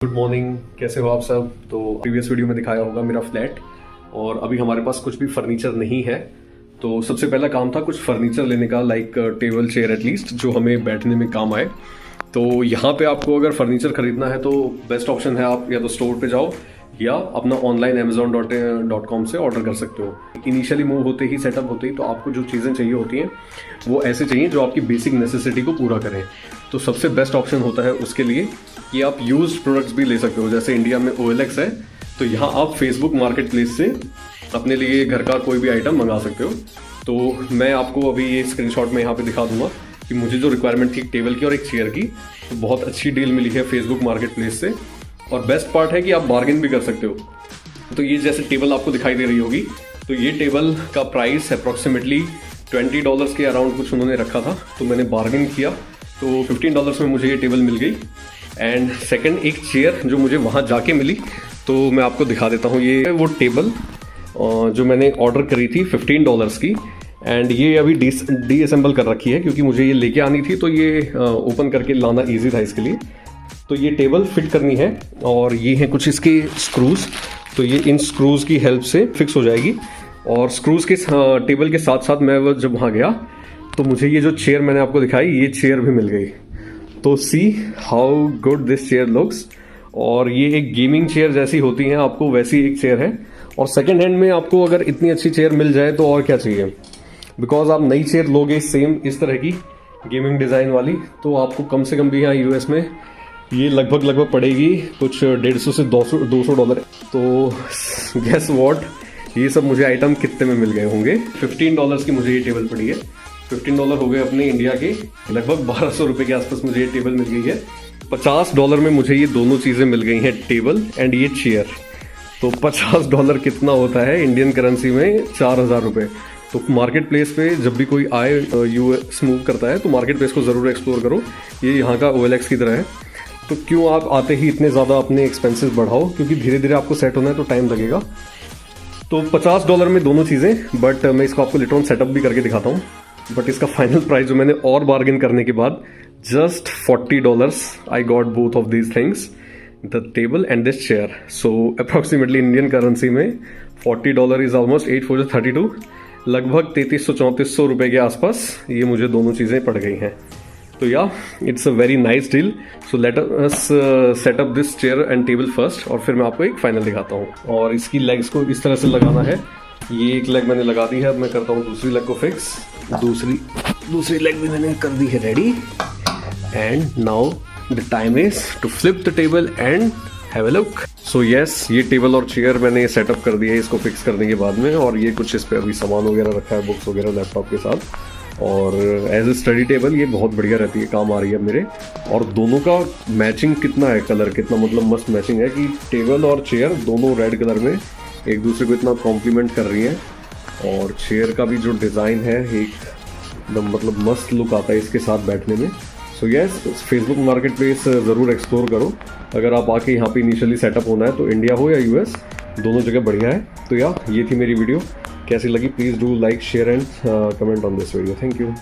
Good morning, कैसे हो आप सब। तो प्रीवियस वीडियो में दिखाया होगा मेरा फ्लैट, और अभी हमारे पास कुछ भी फर्नीचर नहीं है। तो सबसे पहला काम था कुछ फर्नीचर लेने का, लाइक टेबल चेयर एटलीस्ट, जो हमें बैठने में काम आए। तो यहाँ पे आपको अगर फर्नीचर खरीदना है तो बेस्ट ऑप्शन है, आप या तो स्टोर पे जाओ या अपना ऑनलाइन amazon.com से ऑर्डर कर सकते हो। इनिशियली मूव होते ही, सेटअप होते ही, तो आपको जो चीज़ें चाहिए होती हैं वो ऐसे चाहिए जो आपकी बेसिक नेसेसिटी को पूरा करें। तो सबसे बेस्ट ऑप्शन होता है उसके लिए कि आप यूज्ड प्रोडक्ट्स भी ले सकते हो। जैसे इंडिया में OLX है, तो यहाँ आप फेसबुक मार्केट प्लेस से अपने लिए घर का कोई भी आइटम मंगा सकते हो। तो मैं आपको अभी ये स्क्रीनशॉट में यहाँ पे दिखा दूंगा कि मुझे जो रिक्वायरमेंट थी टेबल की और एक चेयर की, तो बहुत अच्छी डील मिली है फेसबुक मार्केट प्लेस से। और बेस्ट पार्ट है कि आप बार्गेन भी कर सकते हो। तो ये जैसे टेबल आपको दिखाई दे रही होगी, तो ये टेबल का प्राइस अप्रॉक्सीमेटली $20 के अराउंड कुछ उन्होंने रखा था। तो मैंने बार्गेन किया तो $15 में मुझे ये टेबल मिल गई। एंड सेकंड, एक चेयर जो मुझे वहाँ जाके मिली, तो मैं आपको दिखा देता हूँ। ये वो टेबल जो मैंने ऑर्डर करी थी $15 की, एंड ये अभी डीअसेंबल कर रखी है क्योंकि मुझे ये लेके आनी थी, तो ये ओपन करके लाना ईजी था इसके लिए। तो ये टेबल फिट करनी है, और ये हैं कुछ इसके स्क्रूज। तो ये इन स्क्रूज की हेल्प से फिक्स हो जाएगी। और स्क्रूज के टेबल के साथ साथ मैं जब वहाँ गया तो मुझे ये जो चेयर मैंने आपको दिखाई, ये चेयर भी मिल गई। तो see how good this chair looks. और ये एक गेमिंग चेयर जैसी होती है, आपको वैसी एक चेयर है। और सेकेंड हैंड में आपको अगर इतनी अच्छी चेयर मिल जाए तो और क्या चाहिए, बिकॉज आप नई चेयर लोगे सेम इस तरह की गेमिंग डिज़ाइन वाली, तो आपको कम से कम भी यहाँ US में ये लगभग पड़ेगी कुछ $150 से $200। तो गेस व्हाट, ये सब मुझे आइटम कितने में मिल गए होंगे। $15 की मुझे ये टेबल पड़ी है। $15 हो गए अपने इंडिया के लगभग ₹1200 के आसपास मुझे ये टेबल मिल गई है। $50 में मुझे ये दोनों चीज़ें मिल गई हैं, टेबल एंड ये चेयर। तो $50 कितना होता है इंडियन करेंसी में? 4000 रुपये। तो मार्केट प्लेस पे जब भी कोई आए US मूव करता है तो मार्केट प्लेस को ज़रूर एक्सप्लोर करो। ये यहाँ का OLX की तरह है। तो क्यों आप आते ही इतने ज़्यादा अपने एक्सपेंसेस बढ़ाओ, क्योंकि धीरे धीरे आपको सेट होना है तो टाइम लगेगा। तो $50 में दोनों चीज़ें, बट मैं इसको आपको लेटर ऑन सेटअप भी करके दिखाता हूँ। बट इसका फाइनल प्राइस जो मैंने और बार्गेन करने के बाद, just $40 I got both of these things, the table and this chair. So approximately Indian currency में $40 इज ऑलमोस्ट 8 4 32, लगभग 3300-3400 रुपये के आसपास ये मुझे दोनों चीज़ें पड़ गई हैं। तो या it's a very nice deal. So let us set up this chair and table first, और फिर मैं आपको एक फाइनल दिखाता हूँ। और इसकी लेग्स को इस तरह से लगाना है। ये एक लेग मैंने लगा दी है, अब मैं करता हूँ दूसरी लेग को फिक्स। दूसरी लेग भी मैंने कर दी है ready. And now the time is to flip the table and have a look. So yes, ये टेबल और चेयर मैंने सेटअप कर दिया है इसको फिक्स करने के बाद में। और ये कुछ इस पे अभी सामान वगैरह रखा है, बुक्स वगैरह लैपटॉप के साथ। और एज ए स्टडी टेबल ये बहुत बढ़िया रहती है, काम आ रही है मेरे। और दोनों का मैचिंग कितना है, कलर कितना मतलब मस्त मैचिंग है कि टेबल और चेयर दोनों रेड कलर में एक दूसरे को इतना कॉम्प्लीमेंट कर रही हैं। और चेयर का भी जो डिज़ाइन है एकदम मतलब मस्त लुक आता है इसके साथ बैठने में। So yes, Facebook market place ज़रूर एक्सप्लोर करो। अगर आप आके यहाँ पे इनिशियली सेटअप होना है तो इंडिया हो या US, दोनों जगह बढ़िया है। तो या ये थी मेरी वीडियो, कैसी लगी please do like, share and comment on this video. Thank you.